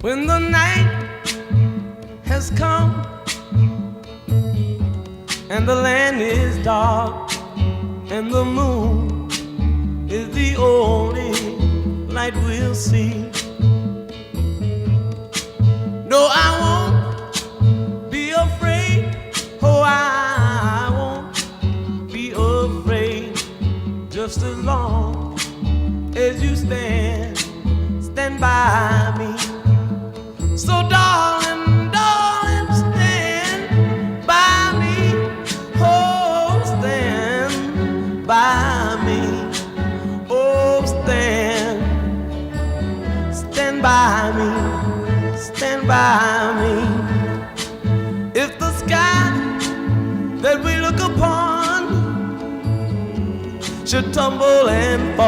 When the night has come and the land is dark and the moon is the only light we'll see. No, I won't be afraid. Oh, I won't be afraid. Just as long as you stand by me. So darling, darling, stand by me. Oh, stand by me. Oh, stand by me. Stand by me. If the sky that we look upon should tumble and fall,